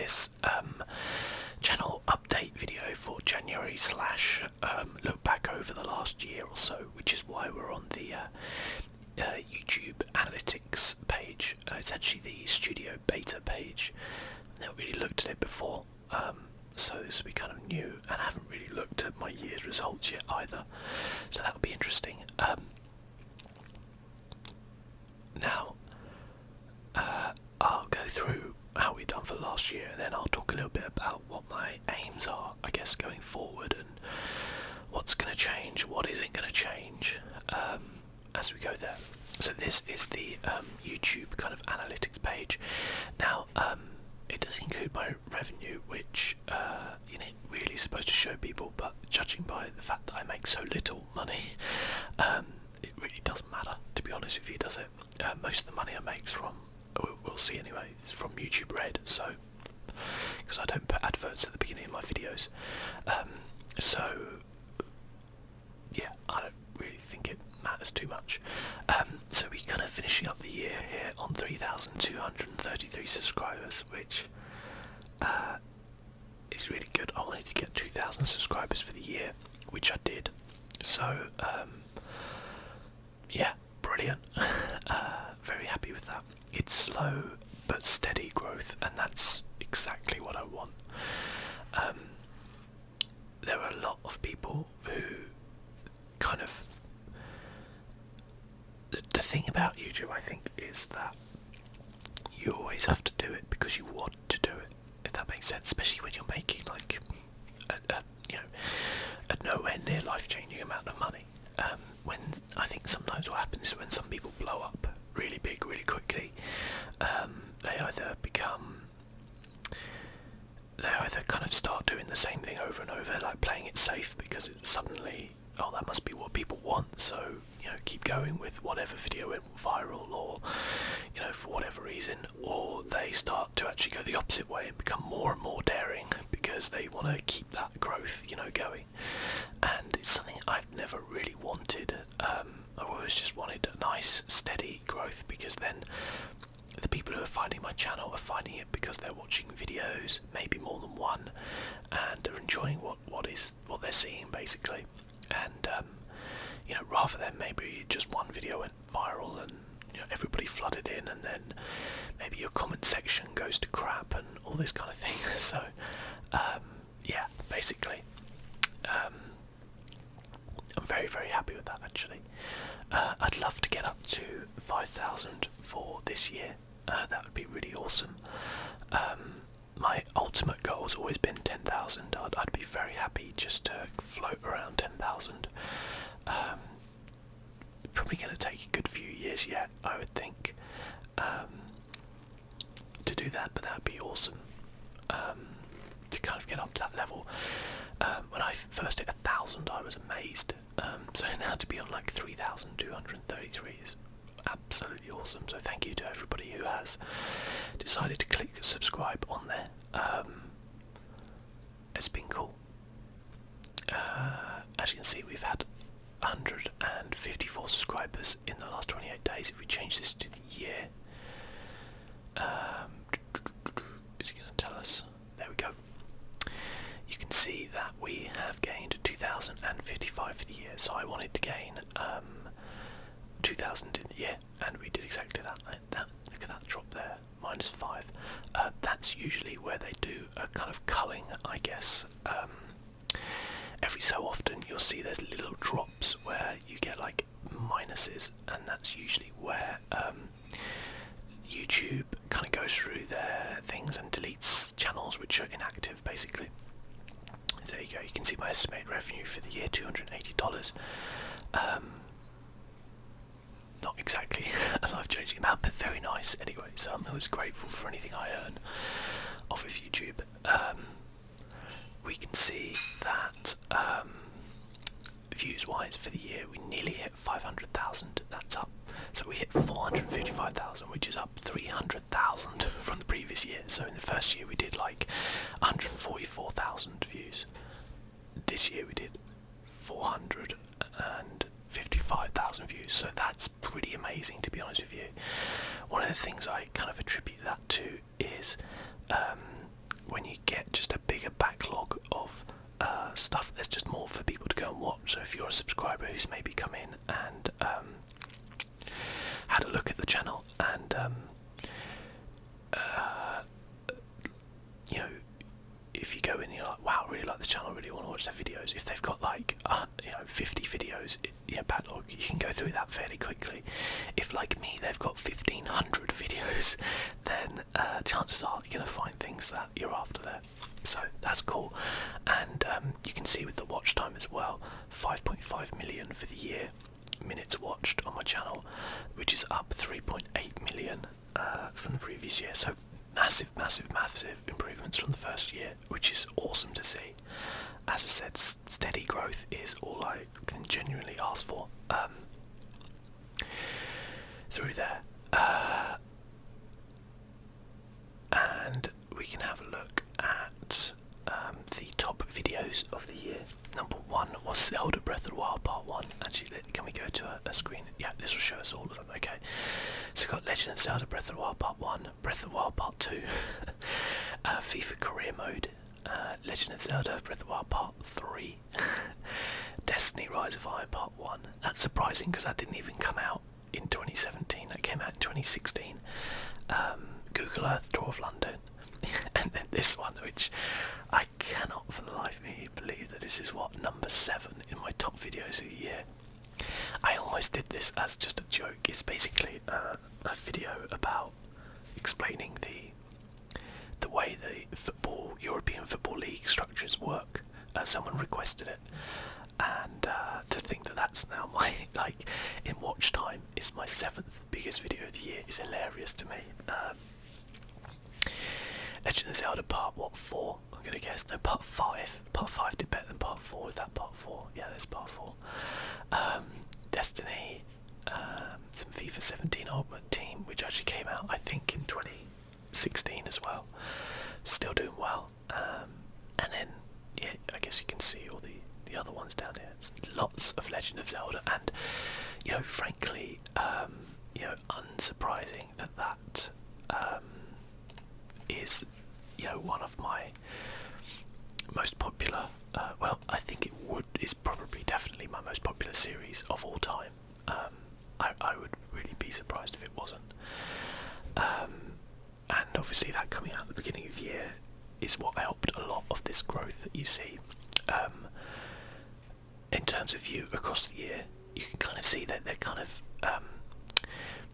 this channel update video for January / look back over the last year or so, which is why we're on the YouTube analytics page. It's actually the studio beta page. I've never really looked at it before, so this will be kind of new, and I haven't really looked at my year's results yet either, so that'll be interesting. Now I'll go through how we've done for last year, and then I'll talk a little bit about what my aims are, I guess, going forward, and what's going to change, what isn't going to change, as we go there. So this is the YouTube kind of analytics page. Now, it does include my revenue, which you know, really supposed to show people, but judging by the fact that I make so little money, it really doesn't matter, to be honest with you, does it? Most of the money I make is from, we'll see anyway, it's from YouTube Red, so, because I don't put adverts at the beginning of my videos, so, yeah, I don't really think it matters too much. So we're kind of finishing up the year here on 3,233 subscribers, which is really good. I wanted to get 2,000 subscribers for the year, which I did, so yeah, brilliant. Very happy with that. It's slow but steady growth, and that's exactly what I want. There are a lot of people who kind of, the thing about YouTube, I think, is that you always have to do it because you want to do it, if that makes sense, especially when you're making like you know, a nowhere near life-changing amount of money. When I think sometimes what happens is when some people blow up really big really quickly, they either kind of start doing the same thing over and over, like playing it safe, because it's suddenly, oh, that must be what people want, so, you know, keep going with whatever video went viral, or, you know, for whatever reason, or they start to actually go the opposite way and become more and more daring because they want to keep that growth, you know, going. And it's something I've never really wanted. I've always just wanted a nice steady growth, because then the people who are finding my channel are finding it because they're watching videos, maybe more than one, and they're enjoying what they're seeing, basically. And you know, rather than maybe just one video went viral and, you know, everybody flooded in, and then maybe your comment section goes to crap and all this kind of thing. So yeah, basically, I'm very, very happy with that, actually. I'd love to get up to 5,000 for this year. That would be really awesome. My ultimate goal has always been 10,000. I'd be very happy just to float around 10,000. Probably going to take a good few years yet, I would think, to do that, but that'd be awesome, to kind of get up to that level. When I first hit 1,000, I was amazed. So now to be on like 3,233 is absolutely awesome. So thank you to everybody who has decided to click subscribe on there. It's been cool. As you can see, we've had 154 subscribers in the last 28 days. If we change this to the year, is it going to tell us? There we go. You can see that we have gained 2,055 for the year, so I wanted to gain 2,000 in the year, and we did exactly that. Look at that drop there, -5. That's usually where they do a kind of culling, I guess. Every so often you'll see there's little drops where you get like minuses, and that's usually where YouTube kind of goes through their things and deletes channels which are inactive, basically. So there you go, you can see my estimated revenue for the year, $280. Not exactly a life-changing amount, but very nice anyway, so I'm always grateful for anything I earn off of YouTube. We can see that views-wise for the year, we nearly hit 500,000, that's up. So we hit 455,000, which is up 300,000 from the previous year. So in the first year we did like 144,000 views. This year we did 455,000 views, so that's pretty amazing, to be honest with you. One of the things I kind of attribute that to is when you get just a bigger backlog of stuff, there's just more for people to go and watch. So if you're a subscriber who's maybe come in and had a look at the channel and you know, if you go in and you're like, wow, I really like this channel, I really want to watch their videos, if they've got like 50 videos backlog, you can go through that fairly quickly. If like me they've got 1500 videos, then chances are you're going to find things that you're after there. So that's cool. And you can see with the watch time as well, 5.5 million for the year minutes watched on my channel, which is up 3.8 million from the previous year. So massive improvements from the first year, which is awesome to see. As I said, steady growth is all I can genuinely ask for through there. And we can have a look at the top videos of the year. Number 1 was Zelda Breath of the Wild Part 1. Actually, can we go to a screen? Yeah, this will show us all of them. Okay, so we've got Legend of Zelda Breath of the Wild Part 1, Breath of the Wild Part 2, FIFA Career Mode, Legend of Zelda Breath of the Wild Part 3, Destiny Rise of Iron Part 1. That's surprising because that didn't even come out in 2017, that came out in 2016. Google Earth Tour of London. And then this one, which I cannot for the life of me believe that this is what, number 7 in my top videos of the year. I almost did this as just a joke. It's basically a video about explaining the way the European Football League structures work. Someone requested it, and to think that that's now my, like, in watch time is my 7th biggest video of the year is hilarious to me. Legend of Zelda Part 4? I'm gonna guess. No, Part 5. Part 5 did better than Part 4. Is that Part 4? Yeah, there's Part 4. Destiny, some FIFA 17 Ultimate Team, which actually came out, I think, in 2016 as well. Still doing well. And then, yeah, I guess you can see all the other ones down here. It's lots of Legend of Zelda, and, you know, frankly, unsurprising that is, one of my most popular, I think is probably definitely my most popular series of all time. I would really be surprised if it wasn't. And obviously that coming out at the beginning of the year is what helped a lot of this growth that you see. In terms of view across the year, you can kind of see that they're kind of,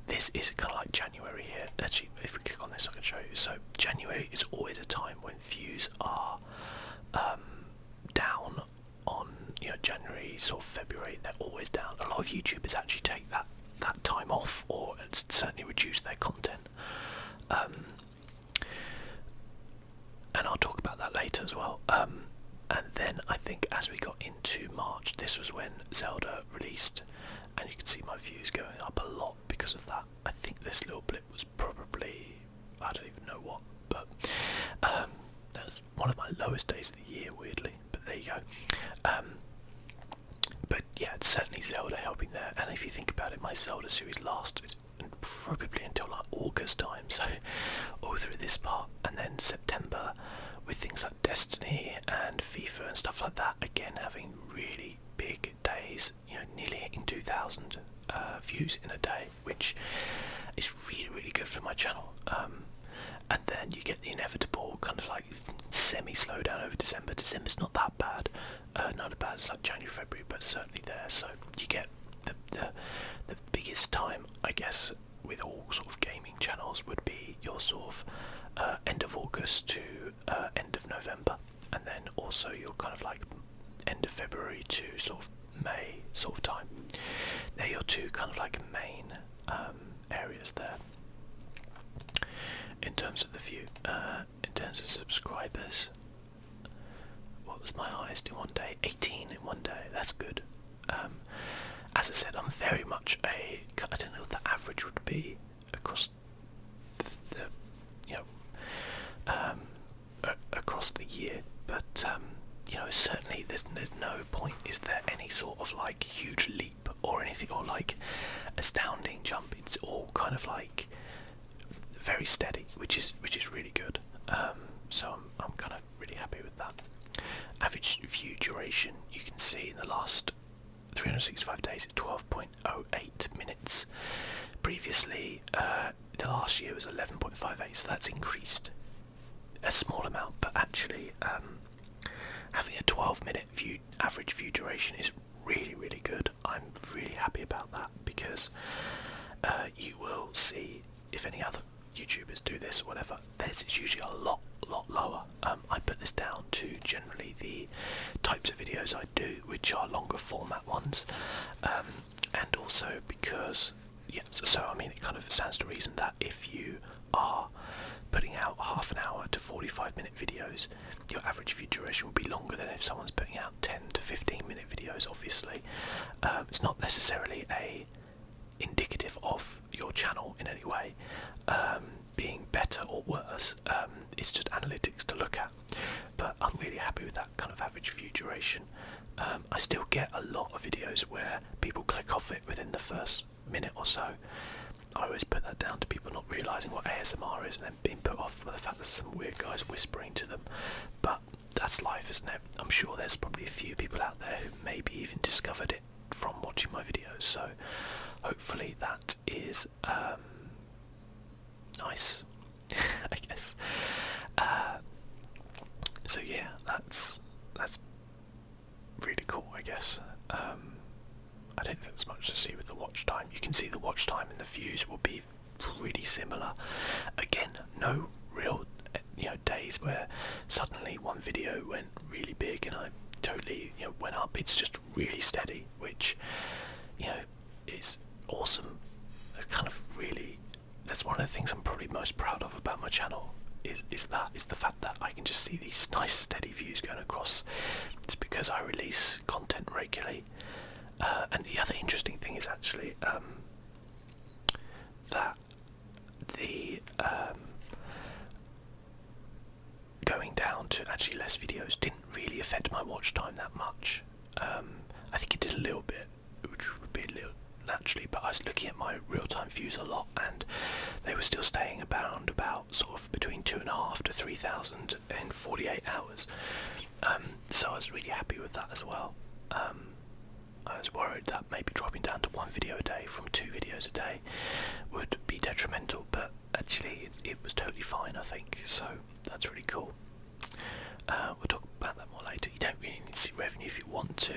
this is kind of like January here. Actually, if we click on this, I can show you. So January is always a time when views are down on, January, sort of February, they're always down. A lot of YouTubers actually take that time off, or certainly reduce their content. And I'll talk about that later as well. And then I think as we got into March, this was when Zelda released, and you can see my views going up a lot because of that. I think this little blip was probably, I don't even know what, but that was one of my lowest days of the year, weirdly, but there you go. But yeah, it's certainly Zelda helping there, and if you think about it, my Zelda series lasted probably until like August time, so all through this part, and then September with things like Destiny and FIFA and stuff like that, again having really big days, nearly hitting 2,000 views in a day, which is really good for my channel. And then you get the inevitable kind of like semi-slowdown over December. December's not that bad, not as bad as like January, February, but certainly there. So you get the biggest time, I guess, with all sort of gaming channels would be your sort of end of August to end of November, and then also your kind of like end of February to sort of May sort of time. They're your two kind of like main areas there in terms of the view. In terms of subscribers, what was my highest in one day? 18 in one day. That's good. As I said, I'm very much I don't know what the average would be across the across the year, but certainly there's no point, is there, any sort of like huge leap or anything, or like astounding jump. It's all kind of like very steady, which is really good. so I'm kind of really happy with that. Average view duration, you can see in the last 365 days is 12.08 minutes. Previously, the last year was 11.58, so that's increased a small amount, but actually having a 12-minute average view duration is really, really good. I'm really happy about that, because you will see, if any other YouTubers do this or whatever, theirs is usually a lot lower. I put this down to generally the types of videos I do, which are longer format ones, and also because, yeah, so I mean, it kind of stands to reason that if you are putting out half an hour to 45-minute videos, your average view duration will be longer than if someone's putting out 10 to 15-minute videos. Obviously, it's not necessarily indicative of your channel in any way being better or worse. It's just analytics to look at, but I'm really happy with that kind of average view duration. I still get a lot of videos where people click off it within the first minute or so. I always put that down to people not realising what ASMR is and then being put off by the fact that some weird guys whispering to them, but that's life, isn't it? I'm sure there's probably a few people out there who maybe even discovered it from watching my videos, so hopefully that is nice, I guess. So yeah, that's really cool, I guess. I don't think there's much to see with the watch time. You can see the watch time and the views will be pretty similar. Again, no real days where suddenly one video went really big and I totally went up. It's just really steady, which is awesome. Kind of really, that's one of the things I'm probably most proud of about my channel, is the fact that I can just see these nice steady views going across. It's because I release content regularly. And the other interesting thing is actually that the going down to actually less videos didn't really affect my watch time that much. I think it did a little bit, which would be a little naturally, but I was looking at my real-time views a lot, and they were still staying about sort of between 2,500 to 3,000 in 48 hours. So I was really happy with that as well. I was worried that maybe dropping down to one video a day from 2 videos a day would be detrimental, but actually it was totally fine, I think, so that's really cool. We'll talk about that more later. You don't really need to see revenue if you want to.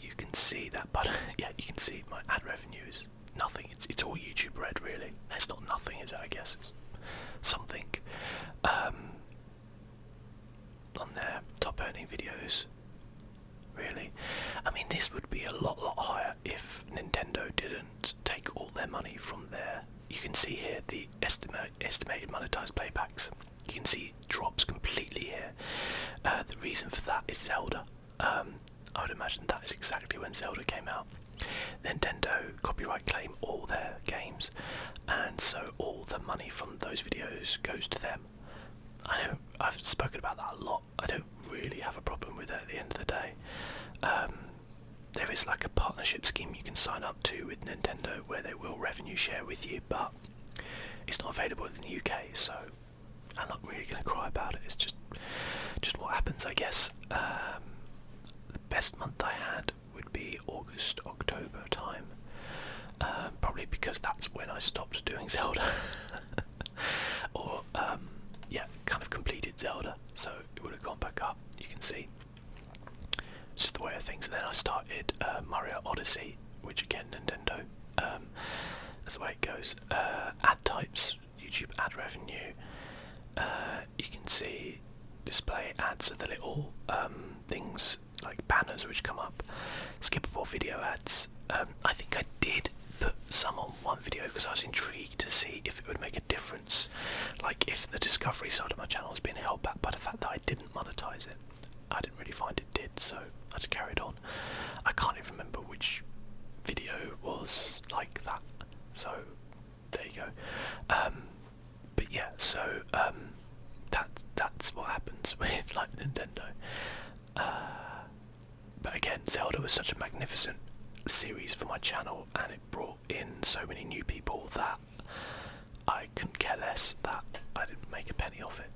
You can see that, but yeah, you can see my ad revenue is nothing. It's all YouTube Red, really. It's not nothing, is it? I guess it's something. On their top earning videos, really. I mean, this would be a lot higher if Nintendo didn't take all their money from there. You can see here the estimated monetized playbacks. You can see it drops completely here. The reason for that is Zelda. I would imagine that is exactly when Zelda came out. Nintendo copyright claim all their games, and so all the money from those videos goes to them. I know I've spoken about that a lot. I don't really have a problem with it at the end of the day. There is like a partnership scheme you can sign up to with Nintendo where they will revenue share with you, but it's not available in the UK, so I'm not really going to cry about it. It's just what happens, I guess. The best month I had would be August, October time, probably because that's when I stopped doing Zelda, or yeah, kind of completed Zelda, so it would have gone back up. You can see it's just the way of things. And then I started Mario Odyssey, which again Nintendo. That's the way it goes. Ad types, YouTube ad revenue. You can see display ads are the little things like banners which come up. Skippable video ads. I think I did put some on one video because I was intrigued to see if it would make a difference, like if the discovery side of my channel has been held back by the fact that I didn't monetize it. I didn't really find it did, so I just carried on. I can't even remember which video was like that, so there you go. But yeah, so that's what happens with like Nintendo. But again, Zelda was such a magnificent series for my channel, and it brought in so many new people that I couldn't care less that I didn't make a penny off it.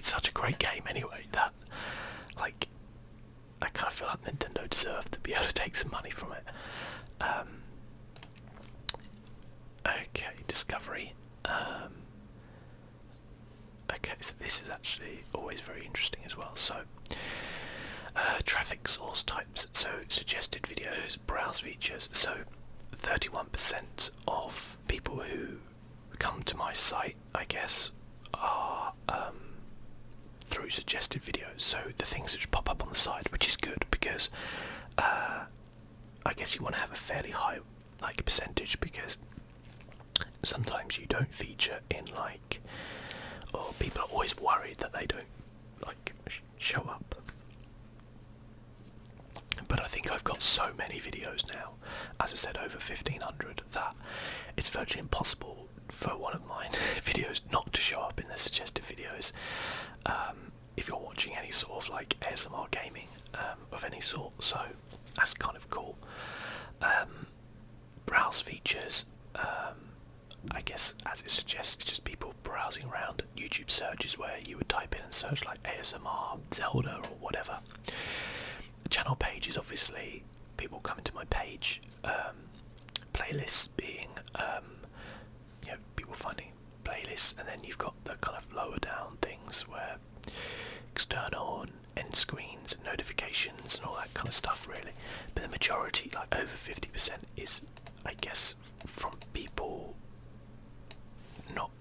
it's such a great game anyway that, like, I kind of feel like Nintendo deserved to be able to take some money from it. Okay, Discovery. Okay, so this is actually always very interesting as well. So, traffic source types. So, suggested videos, browse features. So, 31% of people who come to my site, I guess, are through suggested videos. So, the things which pop up on the side, which is good because I guess you want to have a fairly high percentage, because sometimes you don't feature in or people are always worried that they don't show up. But I think I've got so many videos now, as I said, over 1,500, that it's virtually impossible for one of mine videos not to show up in the suggested videos. If you're watching any sort of ASMR gaming of any sort, so that's kind of cool. Browse features, I guess as it suggests, it's just people browsing around. YouTube searches where you would type in and search ASMR, Zelda or whatever. The channel page is obviously people coming to my page. Playlists being people finding playlists, and then you've got the kind of lower down things where external and end screens and notifications and all that kind of stuff really. But the majority, over 50%, is, I guess, from people not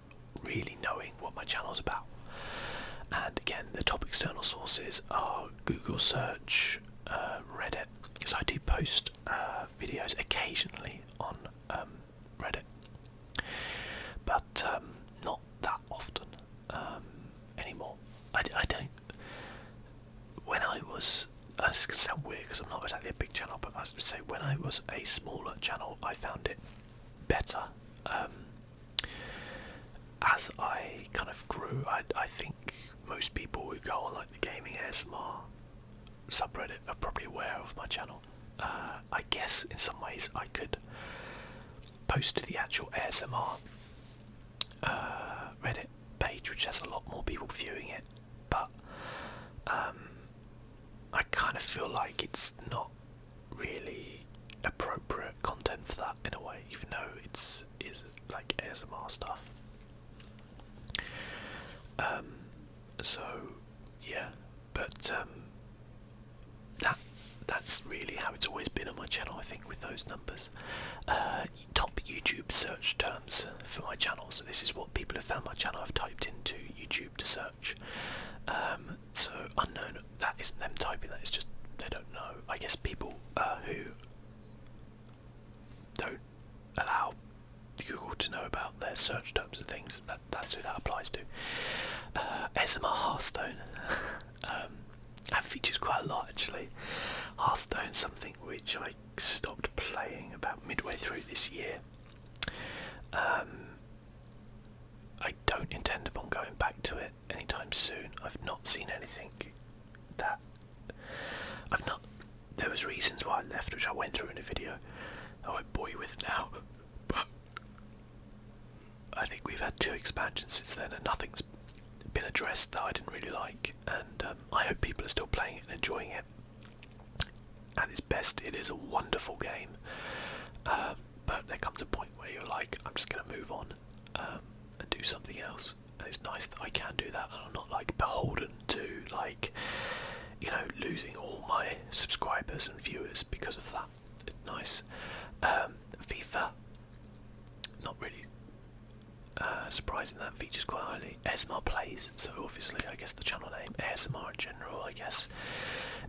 really knowing what my channel's about. And again, the top external sources are Google search, Reddit, because I do post videos occasionally on Reddit, but not that often anymore. I don't. When I was, this is going to sound weird because I'm not exactly a big channel, but I would say when I was a smaller channel, I found it better. As I kind of grew, I think most people who go on the gaming ASMR subreddit are probably aware of my channel. I guess in some ways I could post to the actual ASMR Reddit page, which has a lot more people viewing it, but I kind of feel like it's not really appropriate content for that in a way, even though is ASMR stuff. So yeah, but that's really how it's always been on my channel, I think, with those numbers. Top YouTube search terms for my channel. So this is what people have found my channel. I've typed into YouTube to search. So unknown, that isn't them typing that, it's just they don't know. I guess people who don't allow Google to know about their search terms and things, that's who that applies to. ASMR Hearthstone. That features quite a lot actually. Hearthstone's something which I stopped playing about midway through this year. I don't intend upon going back to it anytime soon. I've not seen anything that there was reasons why I left, which I went through in a video I won't bore you with now, but I think we've had 2 expansions since then and nothing's been addressed that I didn't really like, and I hope people are still playing it and enjoying it. At its best, it is a wonderful game, but there comes a point where you're like, I'm just going to move on and do something else, and it's nice that I can do that and I'm not beholden to losing all my subscribers and viewers because of that. It's nice. FIFA, not really surprising that features quite highly. ASMRplays, so obviously I guess the channel name, ASMR in general, I guess.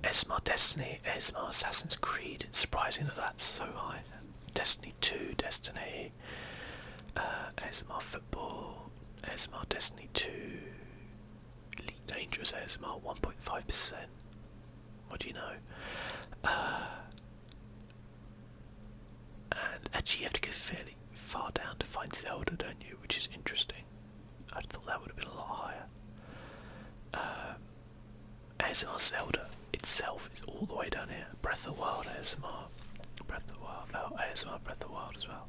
ASMR Destiny, ASMR Assassin's Creed, surprising that that's so high. Destiny 2, Destiny, ASMR Football, ASMR Destiny 2, Elite Dangerous ASMR 1.5%. What do you know? And actually you have to go fairly far down to find Zelda, don't you? Which is interesting. I thought that would have been a lot higher. ASMR Zelda itself is all the way down here. Breath of the Wild ASMR. Breath of the Wild. Oh, ASMR Breath of the Wild as well.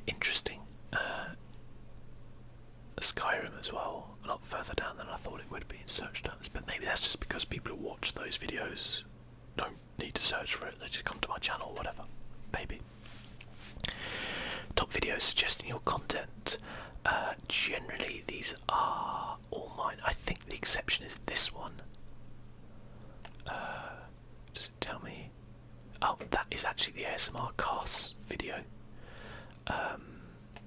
Interesting. Skyrim as well. A lot further down than I thought it would be. videos don't need to search for it, they just come to my channel, whatever, maybe. Top videos suggesting your content. Generally these are all mine. I think the exception is this one. Does it tell me? Oh, that is actually the ASMR cast video.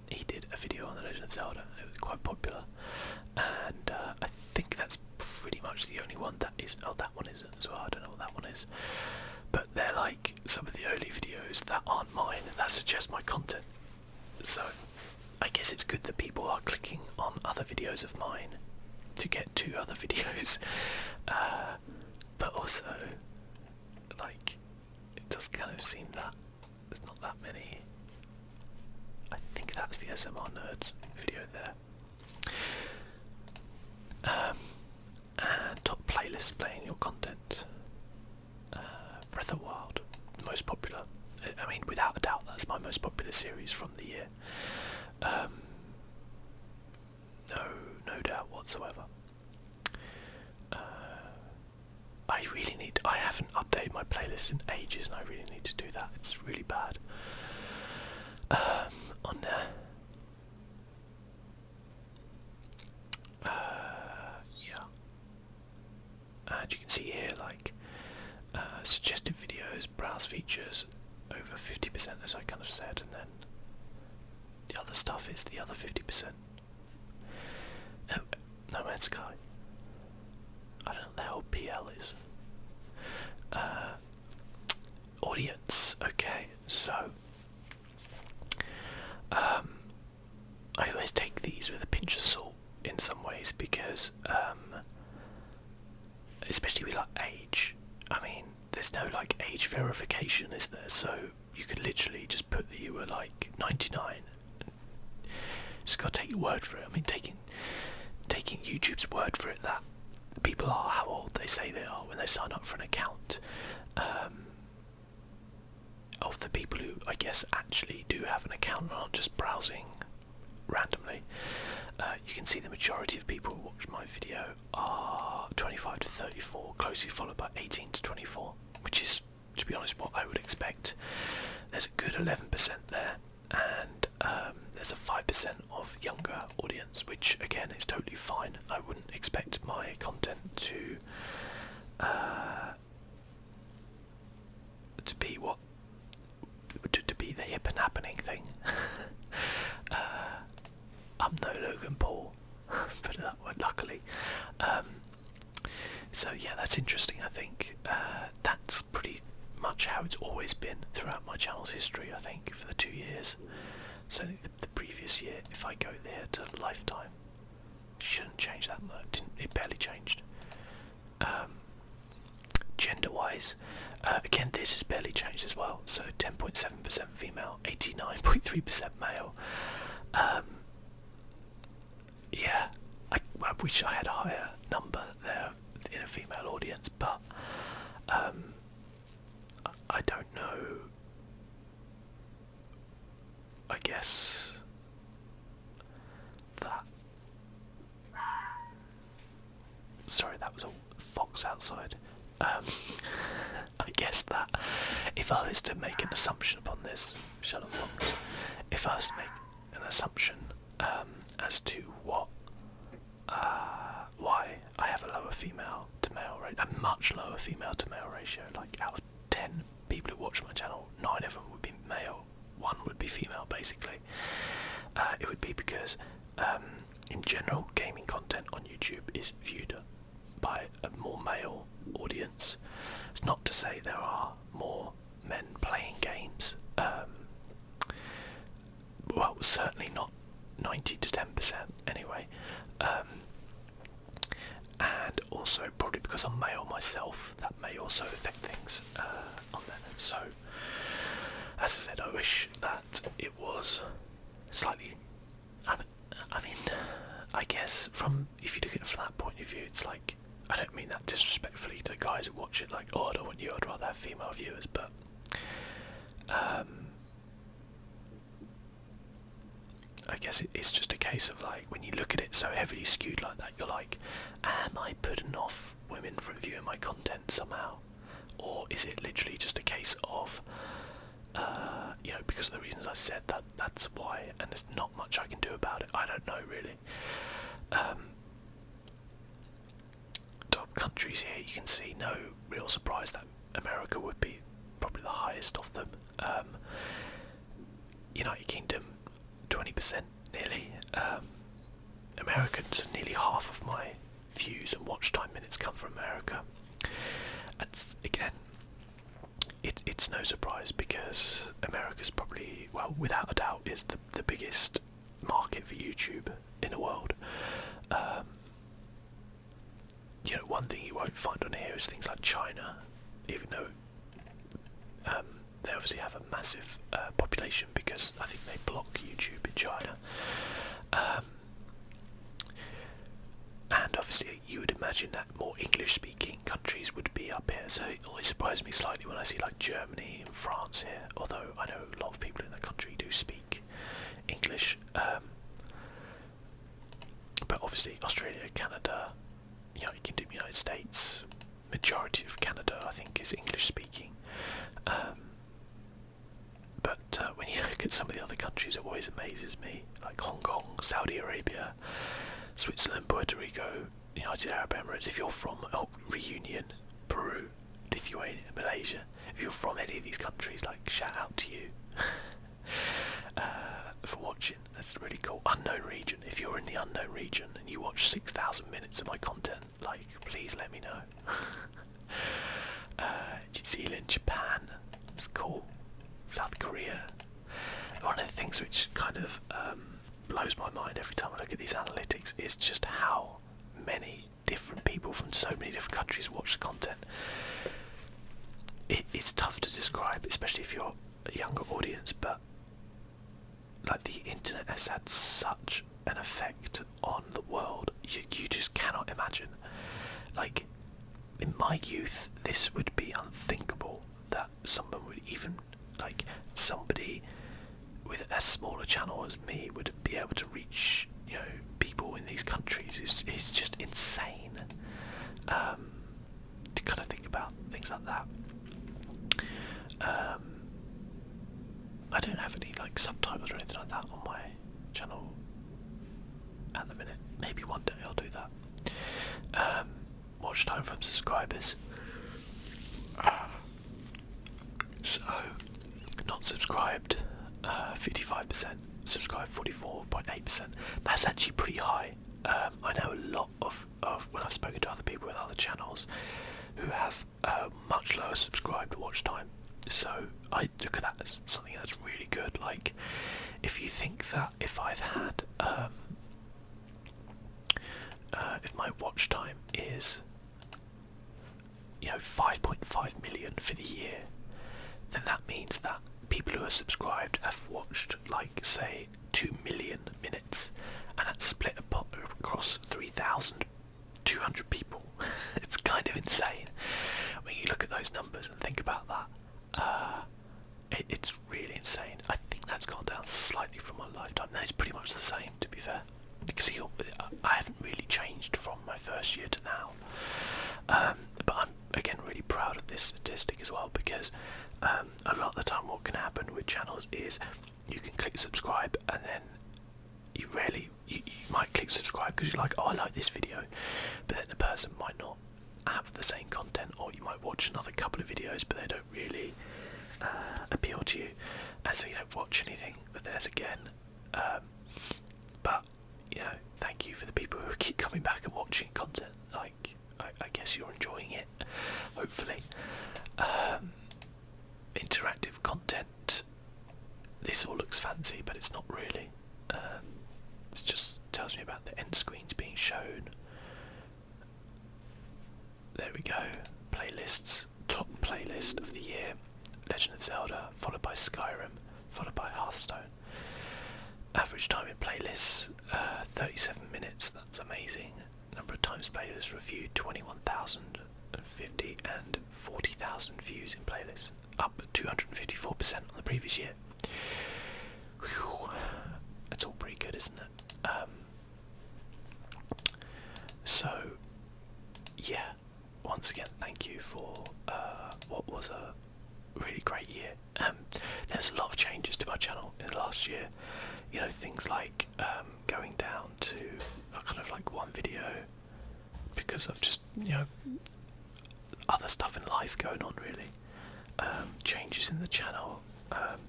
He did a video on The Legend of Zelda and it was quite popular, and I think that's pretty much the only one that is. Oh, that one isn't as well, I don't know what that one is, but they're like some of the early videos that aren't mine that suggest my content. So I guess it's good that people are clicking on other videos of mine to get to other videos, but also like it does kind of seem that there's not that many. I think that's the SMR Nerds video there. And top playlist playing your content. Breath of the Wild, most popular. I mean, without a doubt, that's my most popular series from the year. No doubt whatsoever. I haven't updated my playlist in ages, and I really need to do that. It's really bad. On there. Yeah. And you can see here, like, suggested videos, browse features, over 50%, as I kind of said, and then the other stuff is the other 50%. No Man's Sky. I don't know what the hell PL is. Audience. Okay, so I always take these with a pinch of salt in some ways because, especially with like age. I mean, there's no like age verification, is there? So you could literally just put that you were like 99. Just gotta take your word for it. I mean, taking YouTube's word for it that people are how old they say they are when they sign up for an account. Of the people who, I guess, actually do have an account and aren't just browsing randomly, you can see the majority of people who watch my video are 25 to 34, closely followed by 18 to 24, which is, to be honest, what I would expect. There's a good 11% there, and there's a 5% of younger audience, which again is totally fine. I wouldn't expect my content to be what to be the hip and happening thing. I'm no Logan Paul, put it that way, luckily. So yeah, that's interesting. I think that's pretty much how it's always been throughout my channel's history. I think for the 2 years, certainly the previous year, if I go there to lifetime, it shouldn't change that much. It barely changed. Gender-wise, again, this has barely changed as well. So 10.7% female, 89.3% male. Yeah, I wish I had a higher number there in a female audience, but I don't know. I guess that. Sorry, that was a fox outside. I guess that if I was to make an assumption upon this, shut up, fox. If I was to make an assumption as to why I have a lower female to male ratio, a much lower female to male ratio, like out of 10 people who watch my channel, 9 of them would be male, 1 would be female, basically. It would be because, in general, gaming content on YouTube is viewed by a more male audience. It's not to say there are more men playing games. Well, certainly not 90 to 10% anyway. And also probably because I'm male myself, that may also affect things on there. So, as I said, I wish that it was slightly. I mean, I guess if you look at it from that point of view, it's like, I don't mean that disrespectfully to the guys who watch it, like, oh, I don't want you, I'd rather have female viewers, but I guess it's just a case of like, when you look at it so heavily skewed like that, you're like, am I putting off women from viewing my content somehow? Or is it literally just a case of, you know, because of the reasons I said, that's why, and there's not much I can do about it. I don't know really. Top countries here, you can see no real surprise that America would be probably the highest of them. United Kingdom, 20% nearly. Americans, nearly half of my views and watch time minutes come from America. And again, it's no surprise, because America's probably, well, without a doubt, is the biggest market for YouTube in the world. You know, one thing you won't find on here is things like China, even though they obviously have a massive population, because I think they block YouTube in China. And obviously you would imagine that more English-speaking countries would be up here, so it always surprises me slightly when I see like Germany and France here, although I know a lot of people in that country do speak English. But obviously Australia, Canada, United Kingdom, United States, majority of Canada I think is English-speaking. But when you look at some of the other countries, it always amazes me, like Hong Kong, Saudi Arabia, Switzerland, Puerto Rico, United Arab Emirates. If you're from Reunion, Peru, Lithuania, Malaysia, if you're from any of these countries, like, shout out to you for watching. That's really cool. Unknown region. If you're in the unknown region and you watch 6,000 minutes of my content, like, please let me know. New Zealand, Japan, it's cool. South Korea. One of the things which kind of blows my mind every time I look at these analytics is just how many different people from so many different countries watch the content. It's tough to describe, especially if you're a younger audience, but like, the internet has had such an effect on the world, you just cannot imagine. Like, in my youth, this would be unthinkable that someone would even, like, somebody with a smaller channel as me would be able to reach, you know, people in these countries. It's just insane to kind of think about things like that. I don't have any like subtitles or anything like that on my channel at the minute. Maybe one day I'll do that. Watch time from subscribers. So, not subscribed, 55%, subscribed 44.8%. That's actually pretty high. I know a lot of when I've spoken to other people with other channels who have much lower subscribed watch time. So I look at that as something that's really good. Like, if you think that if I've had if my watch time is, you know, 5.5 million for the year, then that means that people who are subscribed have watched, like, say, 2 million minutes, and that's split across 3,200 people. It's kind of insane when you look at those numbers and think about that. It's really insane. I think that's gone down slightly from my lifetime. No, it's pretty much the same, to be fair, because I haven't really changed from my first year to now. But I'm, again, really proud of this statistic as well, because a lot of the time what can happen with channels is you can click subscribe, and then you might click subscribe because you're like, oh, I like this video, but then the person might not have the same content, or you might watch another couple of videos but they don't really appeal to you, and so you don't watch anything of theirs again. But, you know, thank you for the people who keep coming back and watching content. Like, I guess you're enjoying it, hopefully. Interactive content. This all looks fancy, but it's not really. It just tells me about the end screens being shown. There we go. Playlists. Top playlist of the year: Legend of Zelda, followed by Skyrim, followed by Hearthstone. Average time in playlists, 37 minutes. That's amazing. Number of times playlists reviewed, 21,050, and 40,000 views in playlists, up 254% on the previous year. Whew. it's all pretty good, isn't it? So yeah, once again, thank you for what was a really great year. There's a lot of changes to my channel in the last year. You know, things like going down to a kind of like one video because of just, you know, other stuff in life going on really. Changes in the channel,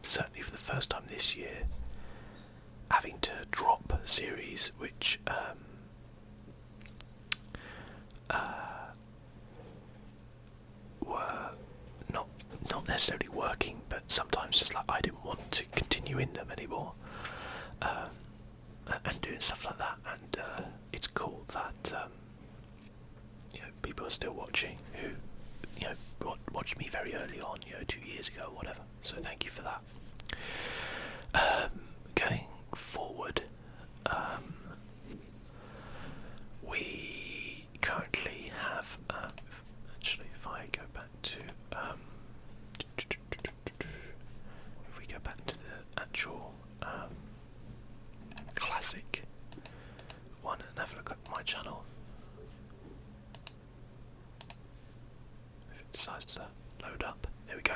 certainly for the first time this year, having to drop a series which were not necessarily working, but sometimes just like I didn't want to continue in them anymore, and doing stuff like that. And it's cool that you know, people are still watching who, you know, watched me very early on, you know, 2 years ago or whatever. So thank you for that. Going forward, we currently have actually, if I go back to if we go back to the actual classic one and have a look at my channel, if it decides to load up, there we go.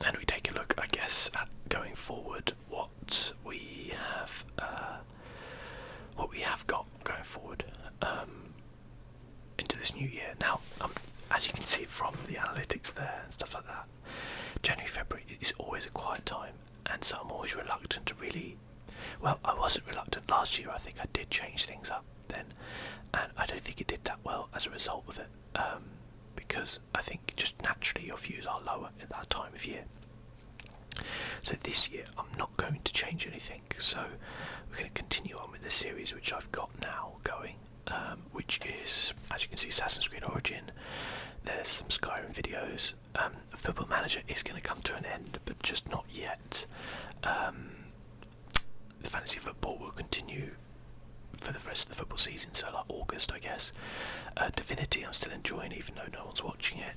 And we take a look, I guess, at going forward what we have got going forward into this new year. Now, as you can see from the analytics there and stuff like that, January, February is always a quiet time, and so I'm always reluctant to really. Well, I wasn't reluctant last year. I think I did change things up then, and I don't think it did that well as a result of it. Because I think just naturally your views are lower at that time of year. So this year I'm not going to change anything, so we're going to continue on with the series which I've got now going, which is, as you can see, Assassin's Creed Origin. There's some Skyrim videos. Football Manager is going to come to an end, but just not yet. The fantasy football will continue for the rest of the football season, so like August, I guess. Divinity I'm still enjoying, even though no one's watching it.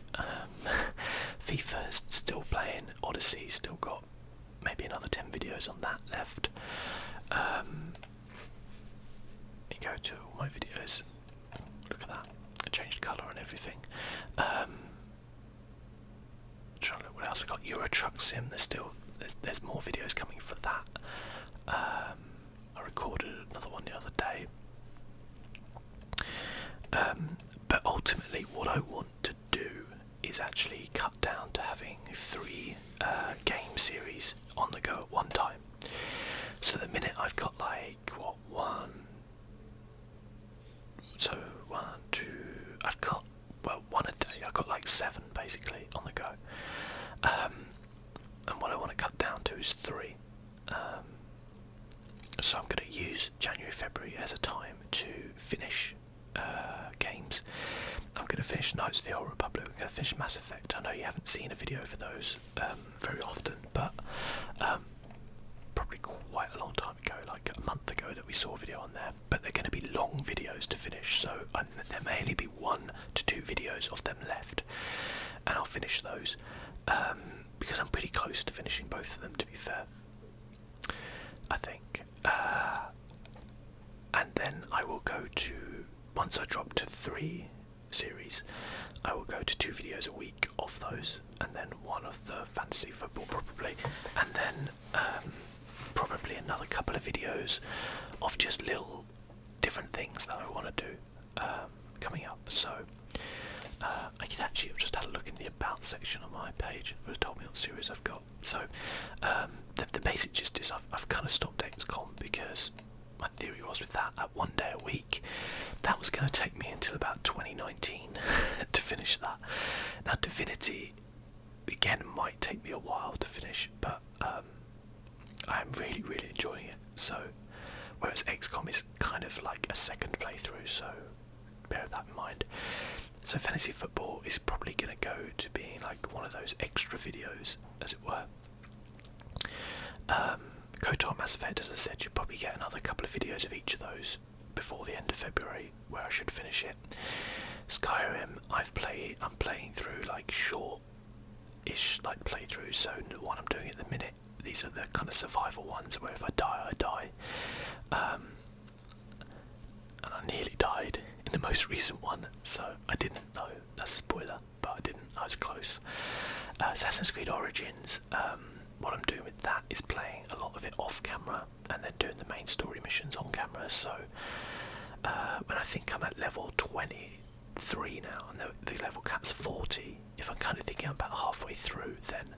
FIFA's still playing. Odyssey still got maybe another 10 videos on that left. You go to all my videos, look at that, I changed colour and everything. Trying to look what else I got. Euro Truck Sim, there's more videos coming for that. I recorded another one the other day. But ultimately what I want to do is actually cut down to having 3 game series on the go at one time. So the minute I've got like, what, 1, 2, I've got, well, 1 a day, I've got like 7 basically on the go. And what I want to cut down to is 3. So I'm going to use January, February as a time to finish games. I'm going to finish Knights of the Old Republic, I'm going to finish Mass Effect. I know you haven't seen a video for those very often, but probably quite a long time ago, like a month ago, that we saw a video on there. But they're going to be long videos to finish, so there may only be 1 to 2 videos of them left, and I'll finish those because I'm pretty close to finishing both of them, to be fair, I think. And then I will go to, once I drop to 3 series, I will go to 2 videos a week of those, and then 1 of the fantasy football probably, and then probably another couple of videos of just little different things that I want to do coming up. So I could actually have just had a look in the about section on my page. It would have told me what series I've got. So the basic gist is I've kind of stopped XCOM because my theory was with that at 1 day a week, that was going to take me until about 2019 to finish that. Now Divinity, again, might take me a while to finish, but I'm really, really enjoying it. So, whereas XCOM is kind of like a second playthrough, so bear that in mind. So fantasy football is probably going to go to being like one of those extra videos, as it were. KOTOR Mass Effect, as I said, you'll probably get another couple of videos of each of those before the end of February, where I should finish it. Skyrim, I'm playing through like short-ish like playthroughs, so the one I'm doing at the minute, these are the kind of survival ones where if I die, I die. And I nearly died in the most recent one, so I didn't know. That's a spoiler, but I didn't. I was close. Assassin's Creed Origins. What I'm doing with that is playing a lot of it off camera and then doing the main story missions on camera. So when I think I'm at level 23 now, and the level cap's 40, if I'm kind of thinking I'm about halfway through, then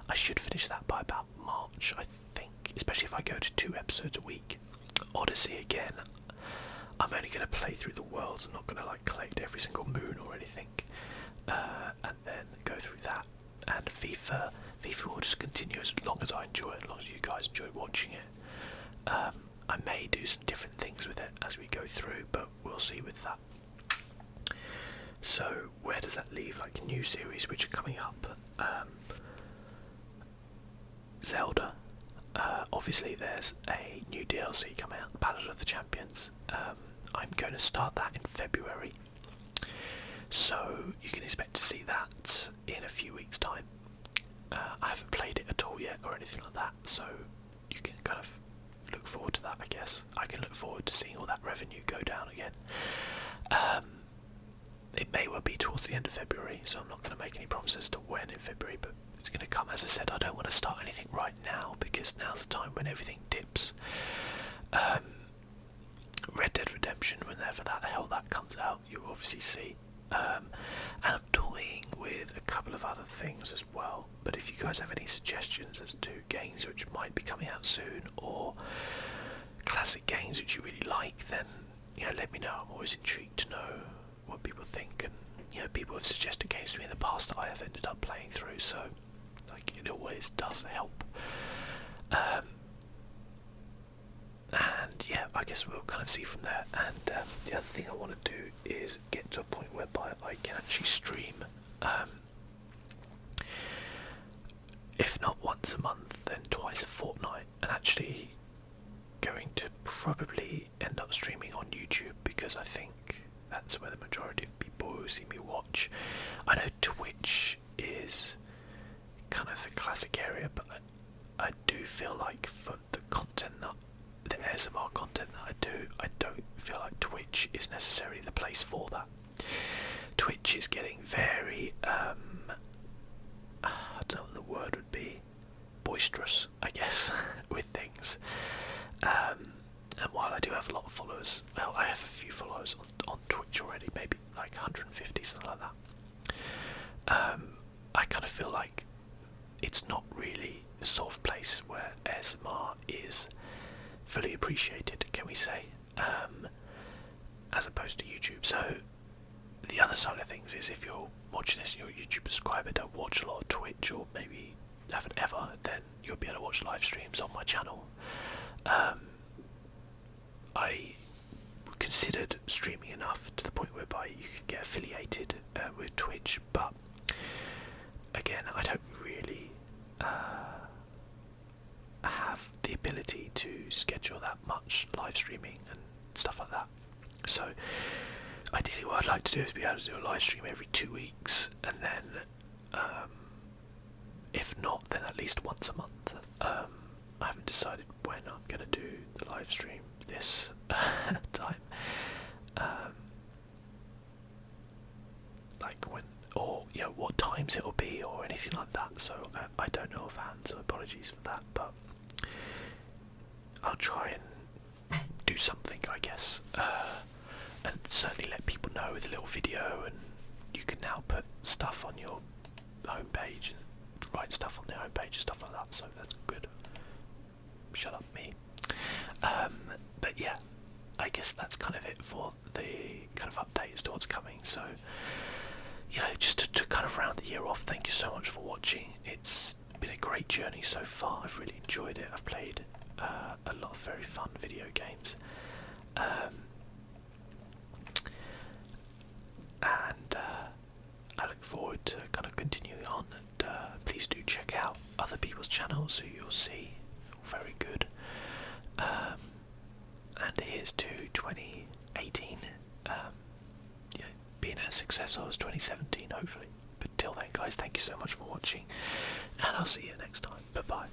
I should finish that by about March, I think. Especially if I go to 2 episodes a week. Odyssey again. I'm only going to play through the worlds. I'm not going to like collect every single moon or anything, and then go through that. And FIFA will just continue as long as I enjoy it, as long as you guys enjoy watching it. I may do some different things with it as we go through, but we'll see with that. So where does that leave like new series which are coming up? Zelda. Obviously there's a new DLC coming out, Battle of the Champions. I'm going to start that in February, so you can expect to see that in a few weeks' time. I haven't played it at all yet or anything like that, so you can kind of look forward to that, I guess. I can look forward to seeing all that revenue go down again. It may well be towards the end of February, so I'm not going to make any promises to when in February, but it's going to come. As I said, I don't want to start anything right now because now's the time when everything dips. Red Dead Redemption, whenever the hell that comes out, you'll obviously see. And I'm toying with a couple of other things as well, but if you guys have any suggestions as to games which might be coming out soon, or classic games which you really like, then let me know. I'm always intrigued to know what people think, and people have suggested games to me in the past that I have ended up playing through, so like it always does help. And yeah, I guess we'll kind of see from there. And the other thing I want to do is get to a point whereby I can actually stream, if not once a month, then twice a fortnight, and actually going to probably end up streaming on YouTube, because I think that's where the majority of people who see me watch. I know Twitch is kind of the classic area, but I do feel like for the content that the ASMR content that I do, I don't feel like Twitch is necessarily the place for that. Twitch is getting very, I don't know what the word would be, boisterous, I guess, with things. And while I do have a lot of followers, well, I have a few followers on Twitch already, maybe like 150, something like that. I kind of feel like it's not really the sort of place where ASMR is fully appreciated, can we say, as opposed to YouTube. So the other side of things is, if you're watching this and you're a YouTube subscriber, don't watch a lot of Twitch, or maybe haven't ever, then you'll be able to watch live streams on my channel. I considered streaming enough to the point whereby you could get affiliated with Twitch, but again, I don't really have the ability to schedule that much live streaming and stuff like that. So ideally what I'd like to do is be able to do a live stream every 2 weeks, and then if not, then at least once a month. I haven't decided when I'm going to do the live stream this time, like when, or what times it will be or anything like that, so I don't know offhand, so apologies for that, but I'll try and do something, I guess, and certainly let people know with a little video, and you can now put stuff on your homepage and write stuff on the homepage and stuff like that, so that's good. Shut up, me. But yeah, I guess that's kind of it for the kind of update as to what's coming. So just to kind of round the year off, thank you so much for watching. It's been a great journey so far. I've really enjoyed it. I've played a lot of very fun video games, and I look forward to kind of continuing on. And please do check out other people's channels, who you'll see very good. And here's to 2018 being as successful as 2017, hopefully. But till then, guys, thank you so much for watching, and I'll see you next time. Bye bye.